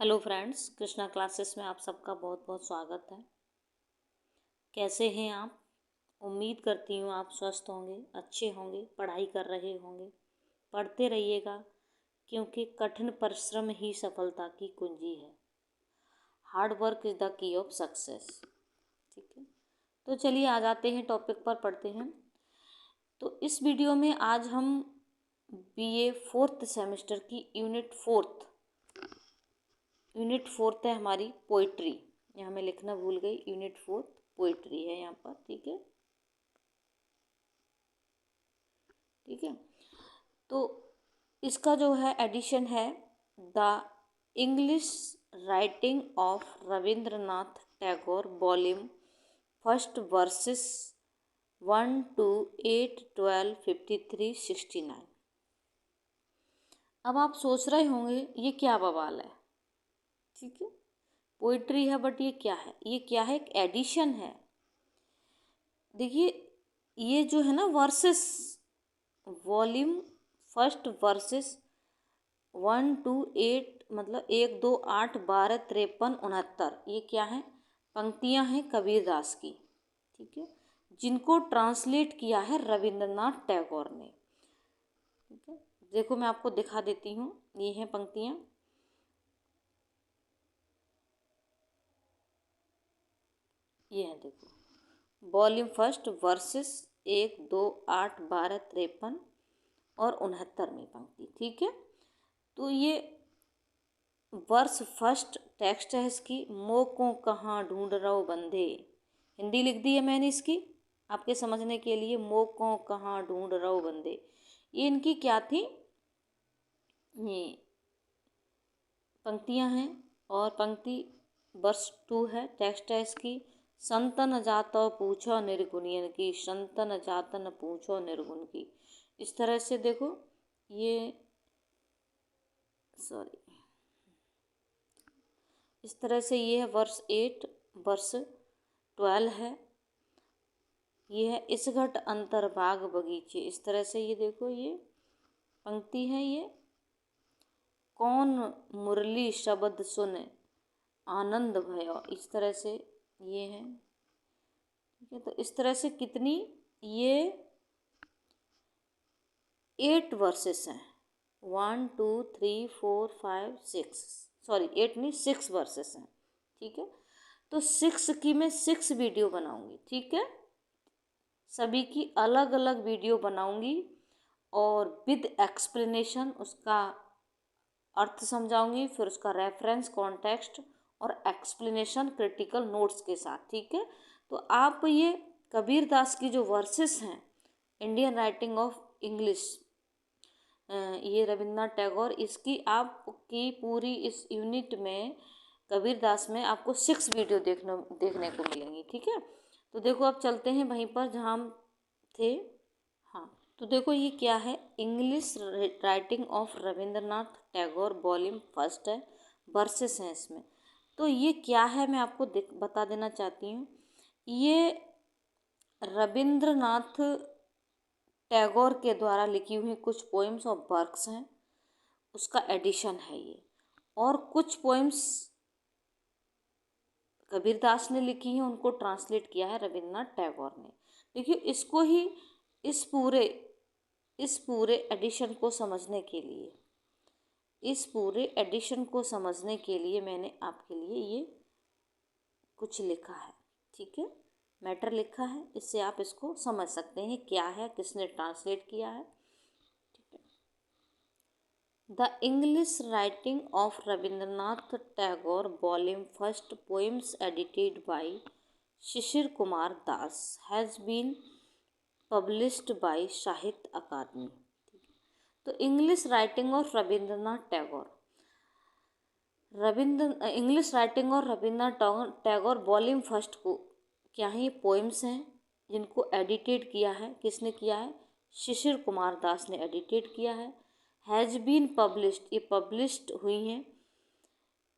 Hello friends, Krishna classes में आप सबका बहुत बहुत स्वागत है। कैसे हैं आप? उम्मीद करती हूँ आप स्वस्थ होंगे, अच्छे होंगे, पढ़ाई कर रहे होंगे। पढ़ते रहिएगा क्योंकि कठिन परिश्रम ही सफलता की कुंजी है। Hard work is the key of success. ठीक है, तो चलिए आ जाते हैं टॉपिक पर, पढ़ते हैं। तो इस वीडियो में आज हम बीए फोर्थ सेमेस्टर की यूनिट फोर्थ है हमारी पोइट्री। यहाँ मैं लिखना भूल गई, यूनिट फोर्थ पोइट्री है यहाँ पर। ठीक है, तो इसका जो है एडिशन है the English writing of Rabindranath Tagore volume first versus 1 to 8 12 53 69। अब आप सोच रहे होंगे ये क्या बवाल है। ठीक है, पोइट्री है बट ये क्या है? ये क्या है? एक एडिशन है। देखिए, ये जो है ना versus, volume first versus 1 to 8, मतलब 1 2 8 12 53 69, ये क्या है? पंक्तियां हैं कबीरदास की। ठीक है, जिनको ट्रांसलेट किया है रविंद्रनाथ टैगोर ने। ठीक है, देखो मैं आपको दिखा देती हूँ, ये हैं पंक्तियां। ये है, देखो, वॉल्यूम फर्स्ट वर्सेस 1 2 8 12 53 और 69वीं पंक्ति। ठीक है, तो ये वर्स फर्स्ट टेक्स्ट है इसकी। मो को कहाँ ढूंढ रहो बंधे, हिंदी लिख दी है मैंने इसकी आपके समझने के लिए। मो को कहाँ ढूंढ रहो बंधे, ये इनकी क्या थी? ये पंक्तियां हैं। और पंक्ति वर्स 2 है, टेक्स्ट है इसकी। संतन जातो पूछो निर्गुणियन की, संतन जातन पूछो निर्गुण की। इस तरह से देखो, ये सॉरी, इस तरह से ये है वर्स 8, वर्स 12 है। ये है इस घट अंतर बाग बगीचे। इस तरह से ये देखो, ये पंक्ति है। ये कौन मुरली शब्द सुन आनंद भयो, इस तरह से ये है। ठीक है, तो इस तरह से कितनी, ये 8 वर्सेस हैं। 1 2 3 4 5 6, सॉरी 8 नहीं, 6 वर्सेस हैं। ठीक है, तो 6 की मैं 6 वीडियो बनाऊंगी। ठीक है, सभी की अलग अलग वीडियो बनाऊंगी और विद एक्सप्लेनेशन उसका अर्थ समझाऊंगी, फिर उसका रेफरेंस, कॉन्टेक्स्ट और एक्सप्लेनेशन क्रिटिकल नोट्स के साथ। ठीक है, तो आप ये कबीरदास की जो वर्सेस हैं, इंडियन राइटिंग ऑफ इंग्लिश, ये रविन्द्रनाथ टैगोर, इसकी आपकी पूरी इस यूनिट में कबीरदास में आपको 6 वीडियो देखने को मिलेंगी। ठीक है, तो देखो अब चलते हैं वहीं पर जहाँ हम थे। हाँ, तो देखो ये क्या है? English writing of Rabindranath Tagore volume first है, वर्सेस हैं इसमें। तो ये क्या है मैं आपको बता देना चाहती हूँ। ये रविंद्रनाथ टैगोर के द्वारा लिखी हुई कुछ पोइम्स और वर्क्स हैं, उसका एडिशन है ये। और कुछ पोइम्स कबीरदास ने लिखी हैं, उनको ट्रांसलेट किया है रविंद्रनाथ टैगोर ने। देखिए, इसको ही इस पूरे एडिशन को समझने के लिए, मैंने आपके लिए ये कुछ लिखा है। ठीक है, मैटर लिखा है, इससे आप इसको समझ सकते हैं क्या है, किसने ट्रांसलेट किया है। ठीक है, the English writing of Rabindranath Tagore volume first poems edited by Shishir Kumar Das has been published by Sahitya Akademi. तो English writing of Rabindranath Tagore, English writing और रविंद्रनाथ टैगोर वॉल्यूम फर्स्ट को क्या है? ये पोइम्स हैं जिनको एडिटेड किया है। किसने किया है? शिशिर कुमार दास ने एडिटेड किया है। हैज़ बीन पब्लिश्ड, ये पब्लिश्ड हुई हैं,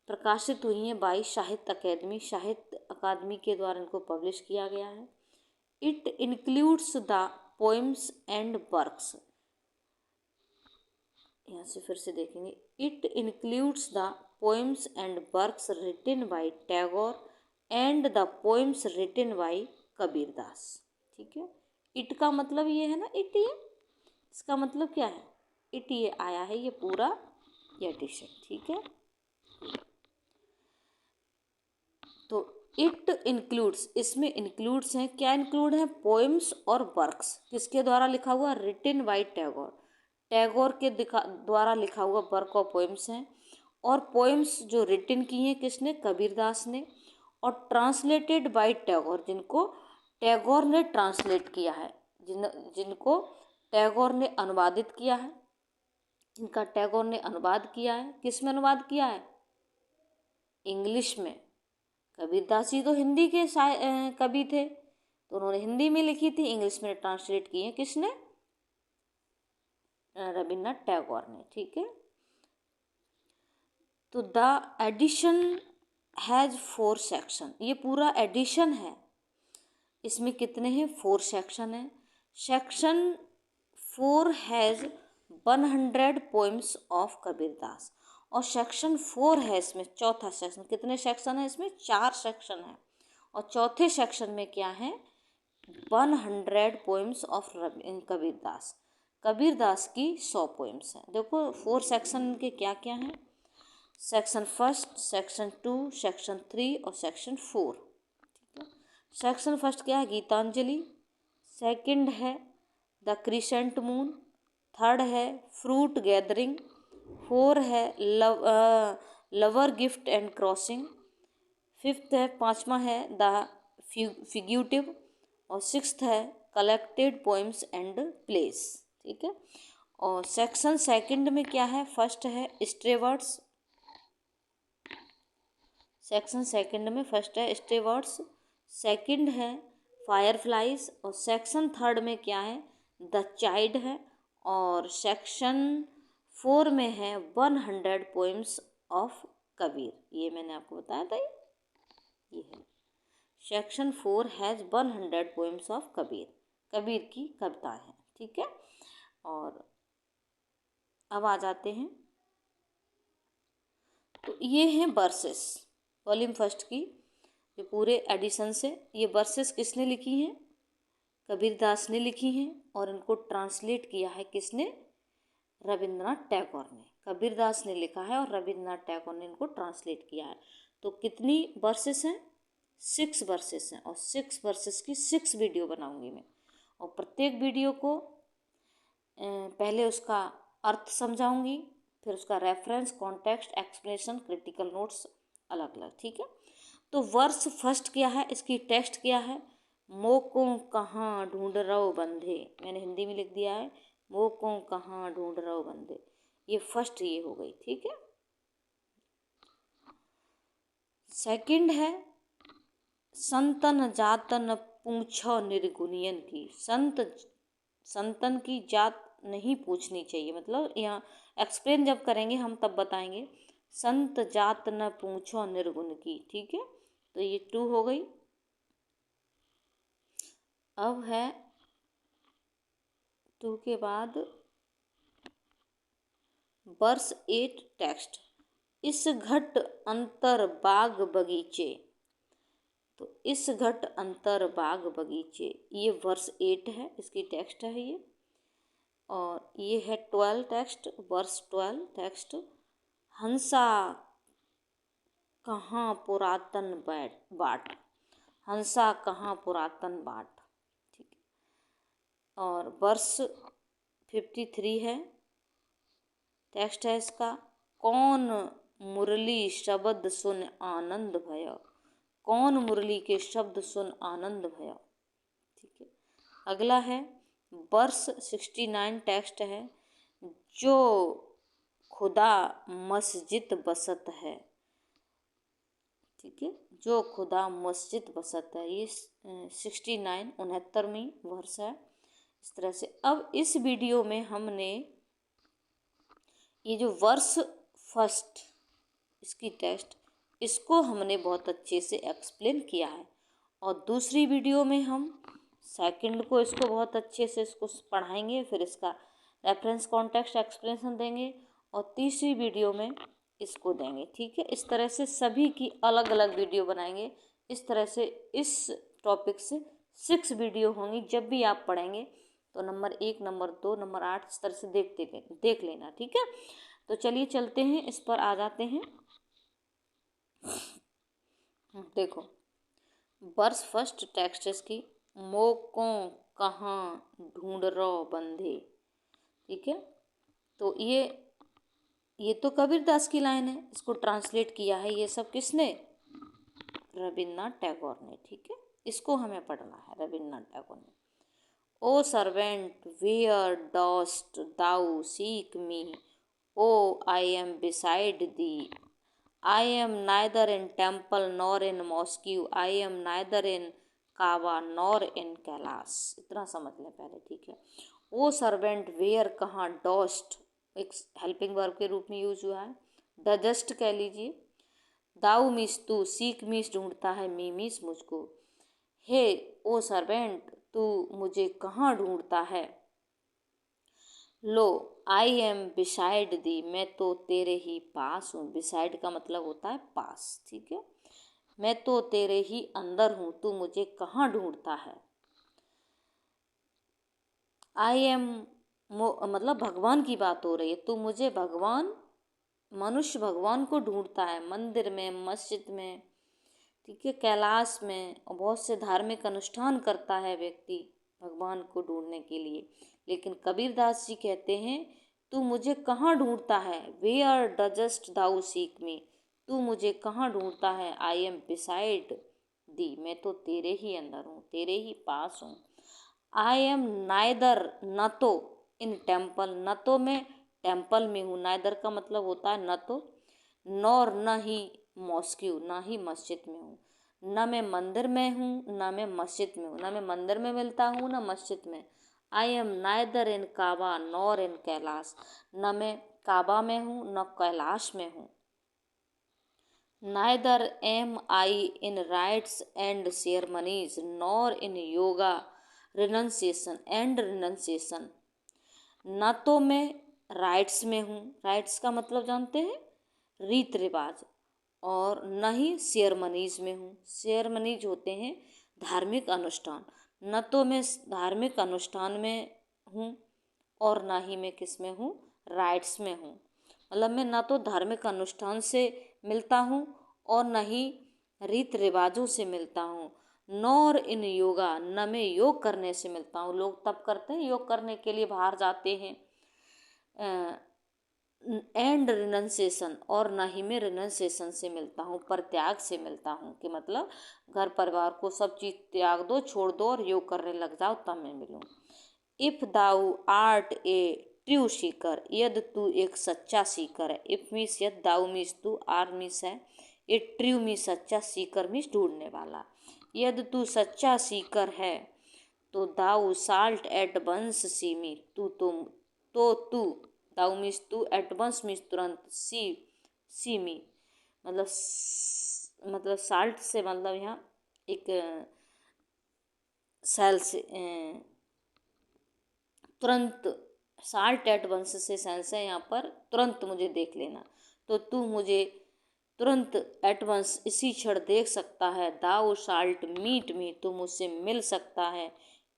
प्रकाशित हुई हैं बाई साहित्य अकादमी, साहित्य अकादमी के द्वारा इनको पब्लिश किया गया है। It includes the poems and works, यहाँ से फिर से देखेंगे। It includes the poems and works written by Tagore and the poems written by Kabirdas. ठीक है, इट का मतलब ये है ना, इट ये, इसका मतलब क्या है, इट ये आया है, ये पूरा ये एडिशन। ठीक है, तो इट इंक्लूड्स, इसमें इंक्लूड्स हैं, क्या इंक्लूड है, पोएम्स और वर्क्स, किसके द्वारा लिखा हुआ, रिटन बाय टैगोर, टैगोर के द्वारा लिखा हुआ वर्क और पोएम्स हैं, और पोएम्स जो रिटन की हैं किसने, कबीरदास ने, और ट्रांसलेटेड बाय टैगोर, जिनको टैगोर ने ट्रांसलेट किया है, जिनको टैगोर ने अनुवादित किया है, जिनका टैगोर ने अनुवाद किया है, किस में अनुवाद किया है, इंग्लिश में। कबीरदास जी तो हिंदी के कवि थे, तो उन्होंने हिंदी में लिखी थी, इंग्लिश में ट्रांसलेट की है किसने, रविन्द्रनाथ टैगोर ने। ठीक है, तो द एडिशन हैज़ 4 सेक्शन, ये पूरा एडिशन है, इसमें कितने हैं, 4 सेक्शन हैं। Section 4 has 100 poems of Kabirdas, और सेक्शन 4 है इसमें, चौथा सेक्शन, कितने सेक्शन है इसमें, 4 सेक्शन है, और चौथे सेक्शन में क्या है, 100 पोएम्स ऑफ कबीरदास, कबीरदास की 100 पोएम्स हैं। देखो 4 सेक्शन के क्या क्या हैं, सेक्शन 1, सेक्शन 2, सेक्शन 3 और सेक्शन 4। ठीक है, सेक्शन 1 क्या है, गीतांजलि, सेकंड है द क्रिसेंट मून, थर्ड है फ्रूट गैदरिंग, 4 है lover gift and crossing, 5th है, 5वां है द फिग्यूटिव, और 6th है कलेक्टेड पोएम्स एंड प्लेस। ठीक है, और सेक्शन सेकंड में क्या है, फर्स्ट है स्ट्रेवर्ड्स, सेक्शन सेकंड में फर्स्ट है स्ट्रेवर्ड्स, सेकंड है फायरफ्लाइज, और सेक्शन थर्ड में क्या है, द चाइल्ड है, और सेक्शन 4 में है 100 पोएम्स ऑफ कबीर, ये मैंने आपको बताया था, ये है section 4 has 100 poems of Kabir, Kabir की कविताएं हैं। ठीक है, और अब आ जाते हैं, तो ये हैं वर्सेस, वॉल्यूम फर्स्ट की जो पूरे एडिशन से, ये वर्सेस किसने लिखी हैं, कबीरदास ने लिखी हैं, और इनको ट्रांसलेट किया है किसने, रविन्द्रनाथ टैगोर ने, कबीरदास ने लिखा है और रविन्द्रनाथ टैगोर ने इनको ट्रांसलेट किया है। तो कितनी वर्सेस हैं, 6 वर्सेस हैं, और 6 वर्सेस की 6 वीडियो बनाऊंगी मैं, और प्रत्येक वीडियो को पहले उसका अर्थ समझाऊंगी, फिर उसका reference, context, explanation, critical notes अलग अलग। ठीक है, तो वर्स फर्स्ट क्या है, इसकी टेक्स्ट क्या है, मोको कहाँ ढूंढ रहो बंधे, मैंने हिंदी में लिख दिया है, मोको कहाँ ढूंढ रहो बंधे, ये फर्स्ट ये हो गई। ठीक है, सेकंड है संतन जातन पूछो निर्गुनियन की, संतन की जात नहीं पूछनी चाहिए, मतलब यहाँ एक्सप्लेन जब करेंगे हम तब बताएंगे, संत जात न पूछो निर्गुण की। ठीक है, तो ये 2 हो गई। अब है 2 के बाद वर्स 8 टेक्स्ट, इस घट अंतर बाग बगीचे, तो इस घट अंतर बाग बगीचे, ये वर्स 8 है, इसकी टेक्स्ट है ये, और ये है 12 टेक्स्ट, वर्स 12 टेक्स्ट, हंसा कहाँ पुरातन बाट, हंसा कहाँ पुरातन बाट। ठीक है, और वर्स 53 है, टेक्स्ट है इसका, कौन मुरली शब्द सुन आनंद भया, कौन मुरली के शब्द सुन आनंद भया। ठीक है, अगला है वर्स 69 टेक्स्ट है, जो खुदा मस्जिद बसत है। ठीक है, जो खुदा मस्जिद बसत है, ये 69 69वीं वर्स है। इस तरह से अब इस वीडियो में हमने ये जो वर्स फर्स्ट इसकी टेक्स्ट, इसको हमने बहुत अच्छे से एक्सप्लेन किया है, और दूसरी वीडियो में हम सेकंड को इसको बहुत अच्छे से इसको पढ़ाएंगे, फिर इसका रेफरेंस, कॉन्टेक्स्ट, एक्सप्लेनेशन देंगे, और तीसरी वीडियो में इसको देंगे। ठीक है, इस तरह से सभी की अलग अलग वीडियो बनाएंगे। इस तरह से इस टॉपिक से 6 वीडियो होंगी। जब भी आप पढ़ेंगे तो नंबर 1, नंबर 2, नंबर 8 इस तरह से देख लेना। ठीक है, तो चलिए चलते हैं, इस पर आ जाते हैं। देखो, वर्ष फर्स्ट टेक्स्ट इसकी, मोकों कहाँ ढूंढ रो बंधे। ठीक है, तो ये तो कबीरदास की लाइन है, इसको ट्रांसलेट किया है ये सब किसने? रविन्द्रनाथ टैगोर ने। ठीक है, इसको हमें पढ़ना है, रविन्द्रनाथ टैगोर ने। O servant where dost thou seek me, O I am beside thee, I am neither in temple nor in mosque, I am neither in Kaaba nor in Kailash. इतना समझ लें पहले। ठीक है, ओ सर्वेंट वेयर कहाँ, डोस्ट एक हेल्पिंग वर्ब के रूप में यूज हुआ है, डजस्ट कह लीजिए, दाऊ मीस तू, सीख मीस ढूंढता है, मी मीस मुझको, हे ओ सर्वेंट तू मुझे कहाँ ढूंढता है, लो आई एम बिसाइड दी, मैं तो तेरे ही पास हूँ। बिसाइड का मतलब होता है पास। ठीक है, मैं तो तेरे ही अंदर हूँ, तू मुझे कहाँ ढूंढता है। आई एम मतलब भगवान की बात हो रही है, तू मुझे भगवान, मनुष्य भगवान को ढूंढता है मंदिर में, मस्जिद में, ठीक है, कैलाश में, और बहुत से धार्मिक अनुष्ठान करता है व्यक्ति भगवान को ढूंढने के लिए। लेकिन कबीरदास जी कहते हैं, तू मुझे कहाँ ढूंढता है, वेयर डजस्ट दाउ सीक मी, तू मुझे कहाँ ढूंढता है, आई एम बिसाइड दी, मैं तो तेरे ही अंदर हूँ, तेरे ही पास हूँ। आई एम नाइदर, न तो इन टेम्पल, न तो मैं टेम्पल में हूँ, नाइदर का मतलब होता है न तो, नॉर न ही मॉस्क्यू, ना ही मस्जिद में हूँ, न मैं मंदिर में हूँ ना मैं मस्जिद में हूँ, ना मैं मंदिर में मिलता हूँ ना मस्जिद में। I am neither in Kaaba nor in Kailash, न मैं काबा में हूँ न कैलाश में हूँ। Neither am I in rites and ceremonies nor in yoga renunciation and renunciation, न तो मैं राइट्स में हूँ, राइट्स का मतलब जानते हैं रीत रिवाज, और न ही सेरेमनीज में हूँ, सेरेमनीज होते हैं धार्मिक अनुष्ठान, न तो मैं धार्मिक अनुष्ठान में हूँ और ना ही मैं किस में हूँ, राइट्स में हूँ। मतलब मैं ना तो धार्मिक अनुष्ठान से मिलता हूँ और न ही रीत रिवाजों से मिलता हूँ, नॉर इन योगा, न मैं योग करने से मिलता हूँ। लोग तब करते हैं योग करने के लिए बाहर जाते हैं, एंड रिनंसिएशन, और ना ही मैं रिनंसिएशन से मिलता हूँ, परित्याग से मिलता हूँ, कि मतलब घर परिवार को सब चीज़ त्याग दो, छोड़ दो और योग करने लग जाओ तब मैं मिलूँ। If Dau art A true Sikar, यदि तू एक सच्चा सीकर है, इफ़ मीस यद, दाऊ मीस तू, आर मीस है, ए ट्रू मीस सच्चा, सीकर मीस ढूंढने वाला। यदि तू सच्चा सीकर है तो दाऊ साल्ट एट वंस सी मी, तू दाऊ मीस तू, एट वंस मीस तुरंत, सी मी मतलब साल्ट से मतलब यहाँ एक सेल से तुरंत, साल्ट एट वंस से सेंस है यहाँ पर, तुरंत मुझे देख लेना, तो तू मुझे तुरंत एट वंस इसी क्षण देख सकता है। दाउ शाल्ट मीट मी, तो मुझसे मिल सकता है,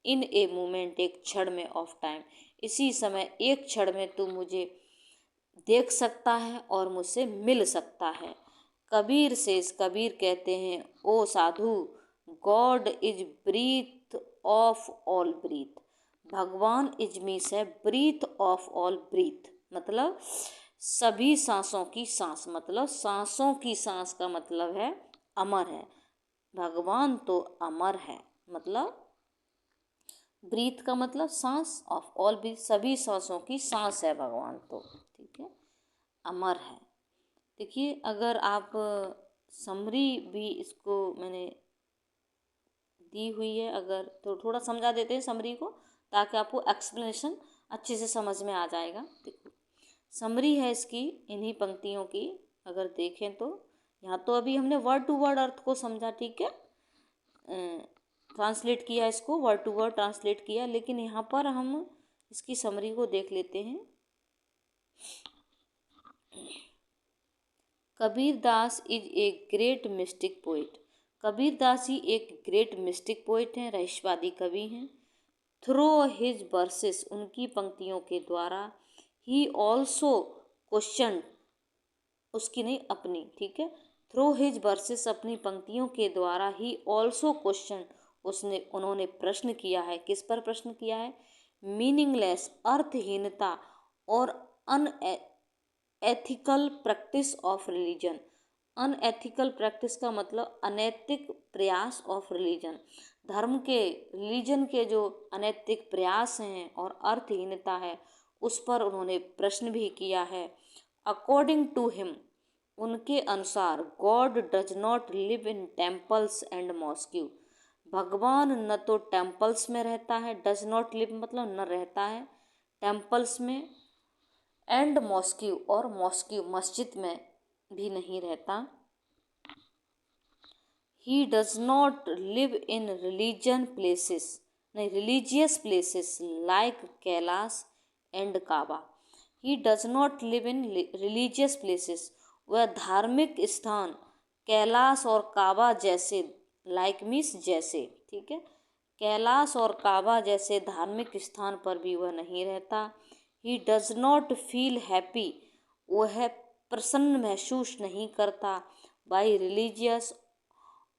इन ए मोमेंट एक क्षण में, ऑफ टाइम इसी समय, एक क्षण में तू मुझे देख सकता है और मुझसे मिल सकता है। कबीर कबीर कहते हैं, O sadhu, God is breath of all breath, भगवान इज मीस है ब्रीथ ऑफ ऑल ब्रीथ, मतलब सभी सांसों की सांस, मतलब सांसों की सांस का मतलब है अमर है, भगवान तो अमर है, मतलब ब्रीथ का मतलब सांस, ऑफ ऑल ब्रीथ सभी सांसों की सांस है भगवान तो, ठीक है, अमर है। देखिए, अगर आप समरी भी इसको मैंने दी हुई है, अगर तो थोड़ा समझा देते हैं समरी को, ताकि आपको एक्सप्लेनेशन अच्छे से समझ में आ जाएगा। देखो, समरी है इसकी इन्हीं पंक्तियों की, अगर देखें तो यहाँ तो अभी हमने वर्ड टू वर्ड अर्थ को समझा, ठीक है, ट्रांसलेट किया, इसको वर्ड टू वर्ड ट्रांसलेट किया, लेकिन यहाँ पर हम इसकी समरी को देख लेते हैं। Kabir Das is a great mystic poet. Kabir Das ji एक ग्रेट मिस्टिक पोइट हैं, रहस्यवादी कवि हैं। थ्रू हिज वर्सेस, उनकी पंक्तियों के द्वारा, ही ऑल्सो क्वेश्चन, उसकी नहीं अपनी, ठीक है। थ्रू हिज वर्सेस, अपनी पंक्तियों के द्वारा, ही ऑल्सो क्वेश्चन, उन्होंने प्रश्न किया है। किस पर प्रश्न किया है? मीनिंगलेस, अर्थहीनता और unethical practice of religion. Unethical practice का मतलब अनैतिक प्रयास ऑफ रिलीजन। धर्म के, रिलीजन के जो अनैतिक प्रयास हैं और अर्थहीनता है, उस पर उन्होंने प्रश्न भी किया है। अकॉर्डिंग टू हिम, उनके अनुसार, God does not live in temples and mosque. भगवान न तो टेम्पल्स में रहता है, डज नॉट लिव मतलब न रहता है टेम्पल्स में, एंड मॉस्क्यू और मॉस्क्यू मस्जिद में भी नहीं रहता। He does not live in religion places, नहीं religious places like Kailash and Kaaba. He does not live in religious places, वह धार्मिक स्थान कैलाश और काबा जैसे, लाइक मीन्स जैसे, ठीक है, कैलाश और काबा जैसे धार्मिक स्थान पर भी वह नहीं रहता। He does not feel happy, वह प्रसन्न महसूस नहीं करता। बाई रिलीजियस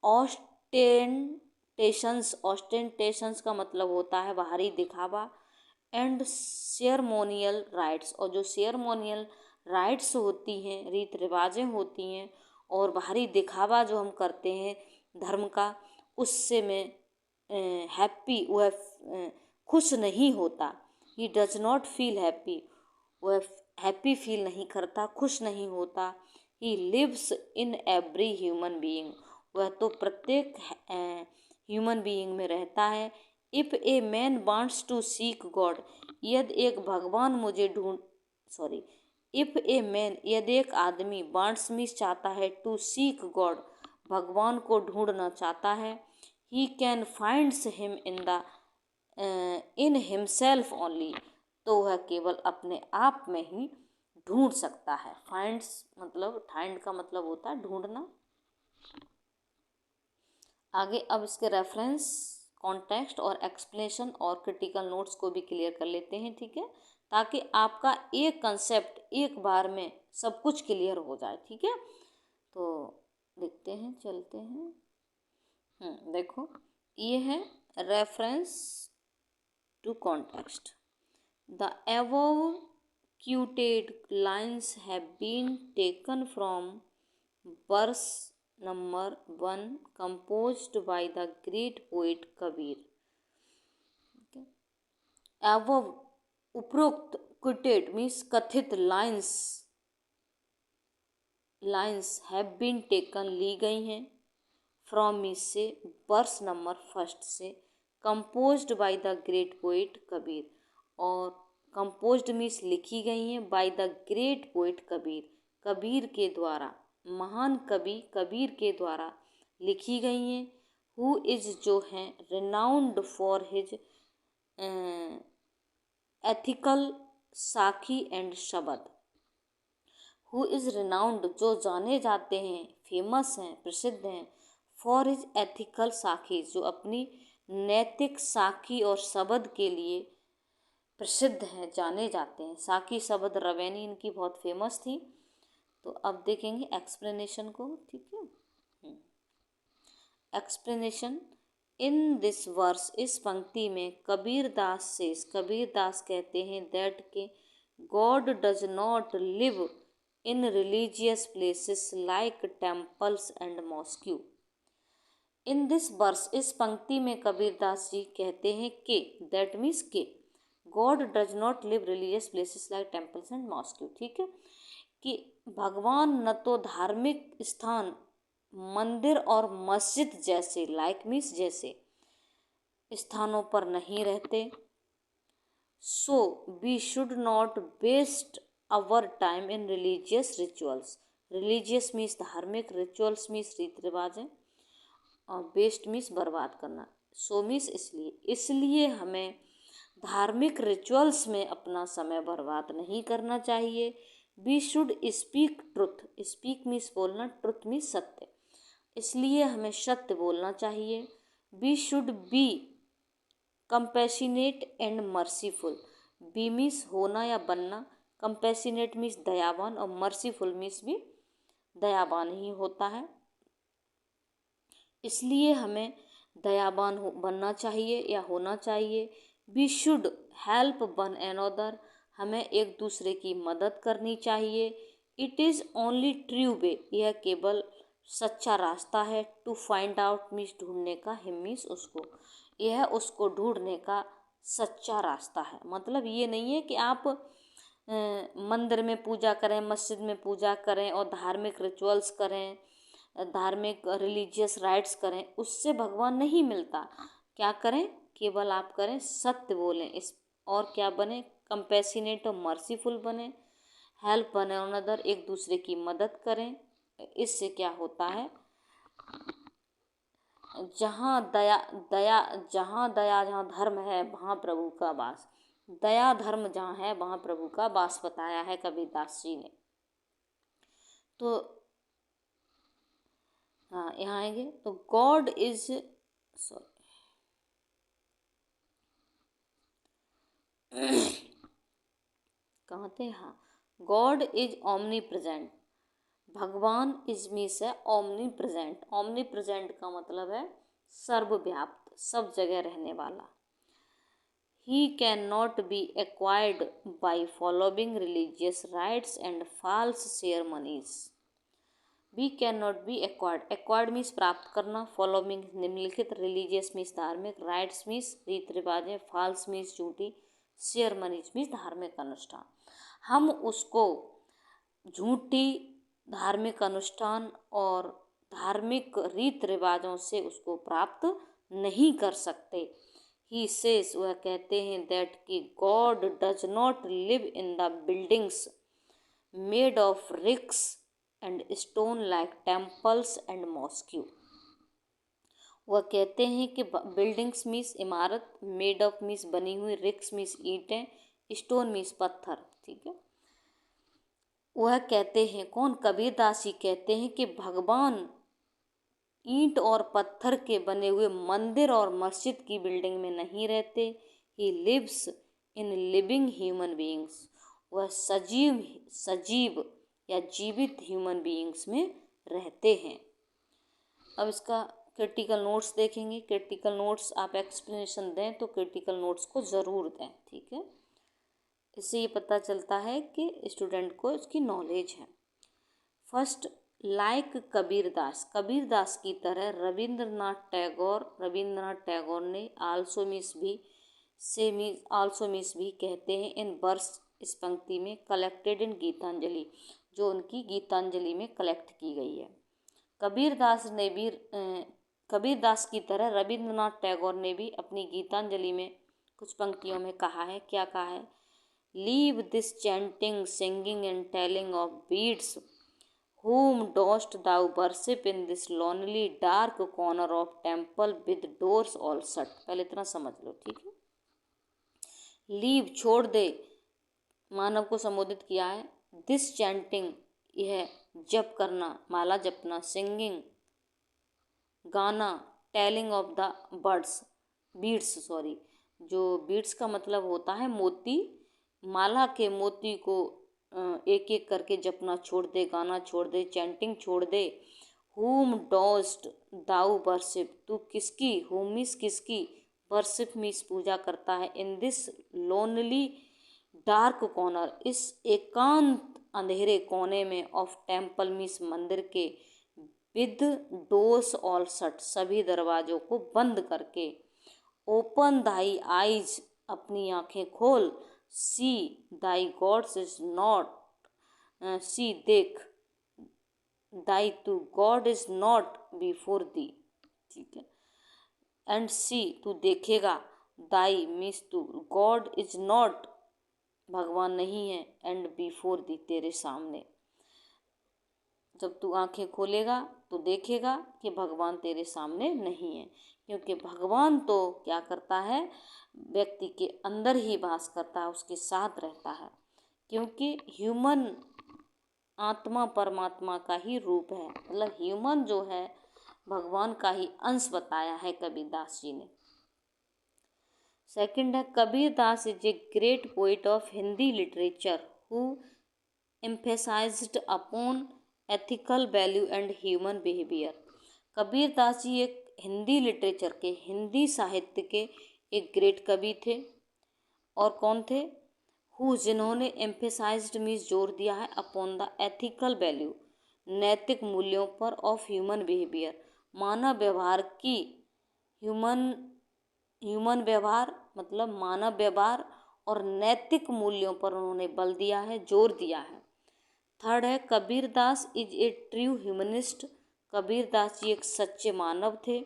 ऑस्टेंटेशंस, ऑस्टेंटेशंस का मतलब होता है बाहरी दिखावा, एंड सेरेमोनियल राइट्स, और जो सेरेमोनियल राइट्स होती हैं, रीत रिवाजें होती हैं और बाहरी दिखावा जो हम करते हैं धर्म का, उससे मैं हैप्पी, वह खुश नहीं होता। He does not feel happy, वह हैप्पी फील नहीं करता, खुश नहीं होता। He lives in every human being, वह तो प्रत्येक ह्यूमन बीइंग में रहता है। If a man wants to seek God, यदि एक भगवान मुझे इफ़ ए मैन, यदि एक आदमी, वांट्स मीन्स चाहता है, टू सीक गॉड भगवान को ढूंढना चाहता है, he can finds him in himself only, तो वह केवल अपने आप में ही ढूंढ सकता है। फाइंड्स मतलब, फाइंड का मतलब होता है ढूंढना। आगे अब इसके रेफरेंस, कॉन्टेक्स्ट और एक्सप्लेनेशन और क्रिटिकल नोट्स को भी क्लियर कर लेते हैं, ठीक है, ताकि आपका एक कंसेप्ट एक बार में सब कुछ क्लियर हो जाए, ठीक है। तो देखते हैं, चलते हैं। देखो ये है reference to context. The above quoted lines have been taken from verse number 1 composed by the great poet Kabir. Above, उपरोक्त, quoted means कथित, lines have been taken ली गई हैं, फ्रॉम मीन्स से, वर्स नंबर फर्स्ट से, composed by the great poet Kabir, और composed means लिखी गई हैं, by the great poet Kabir, Kabir के द्वारा, महान कवि कबीर के द्वारा लिखी गई हैं। हु इज, जो हैं, रिनाउंड फॉर हिज एथिकल साखी एंड शब्द। हु इज रिनाउंड, जो जाने जाते हैं, फेमस हैं, प्रसिद्ध हैं, फॉर हिज एथिकल साखी, जो अपनी नैतिक साखी और शब्द के लिए प्रसिद्ध हैं, जाने जाते हैं। साखी शब्द रवैनी इनकी बहुत फेमस थी। तो अब देखेंगे एक्सप्लेनेशन को, ठीक है। एक्सप्लेनेशन, इन दिस वर्स, इस पंक्ति में, कबीर दास से, कबीर दास कहते हैं दैट के God does not live in religious places like temples and mosque. In this verse, इस पंक्ति में कबीर दास जी कहते हैं कि, दैट मीन्स के, God does not live religious places like temples and mosque, ठीक है, कि भगवान न तो धार्मिक स्थान, मंदिर और मस्जिद जैसे, लाइक मीन्स जैसे, स्थानों पर नहीं रहते। So we should not waste our time in religious rituals. Religious means धार्मिक, रिचुअल्स मीन्स रीत रिवाज है, और वेस्ट मीन्स बर्बाद करना। सो मीन्स इसलिए हमें धार्मिक रिचुअल्स में अपना समय बर्बाद नहीं करना चाहिए। We should speak truth, speak means बोलना, ट्रुथ मीन्स सत्य, इसलिए हमें सत्य बोलना चाहिए। We should be compassionate and merciful, be means होना या बनना, कंपैशनेट मीन्स दयावान और मर्सीफुल मीन्स भी दयावान ही होता है, इसलिए हमें दयावान बनना चाहिए या होना चाहिए। We should help one another, हमें एक दूसरे की मदद करनी चाहिए। It is only true way, यह केवल सच्चा रास्ता है। टू फाइंड आउट मीन्स ढूंढने का, हिम मीन्स उसको, यह उसको ढूंढने का सच्चा रास्ता है। मतलब ये नहीं है कि आप मंदिर में पूजा करें, मस्जिद में पूजा करें और धार्मिक रिचुअल्स करें, धार्मिक रिलीजियस राइट्स करें, उससे भगवान नहीं मिलता। क्या करें? केवल आप करें सत्य बोलें, इस और क्या बने? कंपैशनेट और मर्सीफुल बने, हेल्प बने अनदर, एक दूसरे की मदद करें। इससे क्या होता है? जहाँ दया दया जहाँ दया जहाँ धर्म है वहाँ प्रभु का वास, दया धर्म जहाँ है वहाँ प्रभु का वास बताया है कबीरदास जी ने। तो हाँ, यहाँ आएंगे तो गॉड इज, सॉरी, कहाँ थे? हाँ, गॉड इज ओमनी प्रेजेंट, भगवान इज मीन्स है ओमनी प्रेजेंट। ओमनी प्रेजेंट का मतलब है सर्वव्याप्त, सब जगह रहने वाला। He can not be acquired by following religious rites and false ceremonies. We can not be acquired, acquired means प्राप्त करना, फॉलोइंग निम्नलिखित, रिलीजियस मीन्स धार्मिक, राइट्स मीन्स रीत रिवाजें, फॉल्स मीन्स झूठी, सेरेमनीज मीन्स धार्मिक अनुष्ठान। हम उसको झूठी धार्मिक अनुष्ठान और धार्मिक रीत रिवाजों से उसको प्राप्त नहीं कर सकते। ही सेज, वह कहते हैं, दैट कि God does not live in the buildings made of bricks and stone like temples and mosque. वह कहते हैं कि बिल्डिंग्स मीन्स इमारत, मेड ऑफ मीन्स बनी हुई, रिक्स मीन्स ईंटें, स्टोन मीन्स पत्थर, ठीक है। वह कहते हैं, कौन? कबीरदास जी कहते हैं कि भगवान ईंट और पत्थर के बने हुए मंदिर और मस्जिद की बिल्डिंग में नहीं रहते। He lives in living human beings, वह सजीव या जीवित ह्यूमन बीइंग्स में रहते हैं। अब इसका क्रिटिकल नोट्स देखेंगे। क्रिटिकल नोट्स आप एक्सप्लेनेशन दें तो क्रिटिकल नोट्स को ज़रूर दें, ठीक है। इससे ये पता चलता है कि स्टूडेंट को इसकी नॉलेज है। फर्स्ट, लाइक कबीरदास, कबीरदास की तरह रविंद्रनाथ टैगोर ने आल्सो मीन्स भी, से मीन्स आल्सो मीन्स भी कहते हैं इन वर्स, इस पंक्ति में, कलेक्टेड इन गीतांजलि, जो उनकी गीतांजलि में कलेक्ट की गई है। कबीरदास की तरह रविंद्रनाथ टैगोर ने भी अपनी गीतांजलि में कुछ पंक्तियों में कहा है। क्या कहा है? Leave this chanting, singing and telling of beads, whom dost thou worship in this lonely dark corner of temple with doors all shut। पहले इतना समझ लो, ठीक है। लीव, छोड़ दे, मानव को संबोधित किया है। दिस चैंटिंग, यह जप करना, माला जपना, सिंगिंग, गाना, telling of the beads, sorry, जो बीड्स का मतलब होता है मोती, माला के मोती को एक एक करके जपना छोड़ दे, गाना छोड़ दे, चैंटिंग छोड़ दे। whom dost thou worship, तू किसकी, whom मीन्स किसकी, worship मीन्स पूजा करता है, in this lonely dark corner, इस एकांत अंधेरे कोने में, of temple मीन्स मंदिर के, with doors all shut, सभी दरवाजों को बंद करके, open thy eyes, अपनी आंखें खोल, see thy gods is not, see, देख, thy to God is not before thee, ठीक है। एंड सी, तू देखेगा, thy मीन्स तू, God is not, भगवान नहीं है, एंड बिफोर दी, तेरे सामने। जब तू आंखें खोलेगा तो देखेगा कि भगवान तेरे सामने नहीं है, क्योंकि भगवान तो क्या करता है, व्यक्ति के अंदर ही वास करता है, उसके साथ रहता है। क्योंकि ह्यूमन आत्मा परमात्मा का ही रूप है, मतलब ह्यूमन जो है भगवान का ही अंश बताया है कबीरदास जी ने। सेकंड है, Kabirdas is a great poet of Hindi literature who emphasized upon ethical value and human behaviour. Kabirdas ji एक हिंदी लिटरेचर के, हिंदी साहित्य के एक ग्रेट कवि थे। और कौन थे? हु, जिन्होंने एम्फेसाइज्ड मीन्स जोर दिया है, अपॉन द एथिकल वैल्यू नैतिक मूल्यों पर, ऑफ ह्यूमन बिहेवियर मानव व्यवहार की, ह्यूमन व्यवहार मतलब मानव व्यवहार और नैतिक मूल्यों पर उन्होंने बल दिया है, जोर दिया है। थर्ड है, Kabirdas is a true humanist. Kabirdas ji एक सच्चे मानव थे।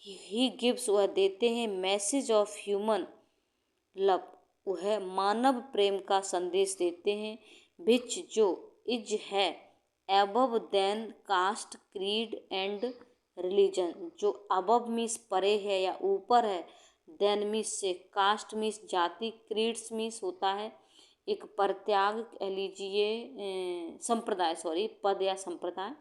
ही गिव्स, वह देते हैं, मैसेज ऑफ ह्यूमन लव, वह मानव प्रेम का संदेश देते हैं। विच, जो, इज है, above than caste creed and religion, जो अबव मीन्स परे है या ऊपर है, देन मीन्स से, कास्ट मीन्स जाति, क्रीड्स मीन्स होता है एक परित्याग, कह लीजिए संप्रदाय, सॉरी पद या संप्रदाय,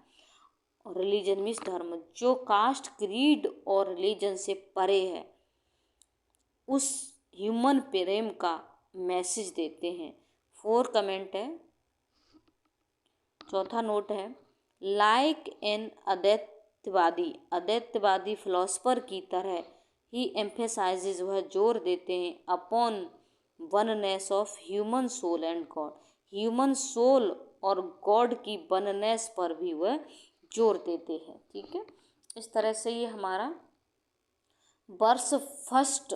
और रिलीजन मीन्स धर्म, जो कास्ट क्रीड और रिलीजन से परे है उस ह्यूमन प्रेम का मैसेज देते हैं। 4 कमेंट है, चौथा नोट है, लाइक एन अद्वैतवादी फिलोसफर की तरह ही एम्फेसाइजेज, वह जोर देते हैं, upon oneness of human soul and God, human soul और गॉड की वननेस पर भी वह जोर देते हैं। ठीक है, इस तरह से ये हमारा वर्ष फर्स्ट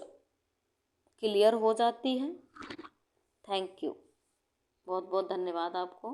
क्लियर हो जाती है। थैंक यू, बहुत बहुत धन्यवाद आपको।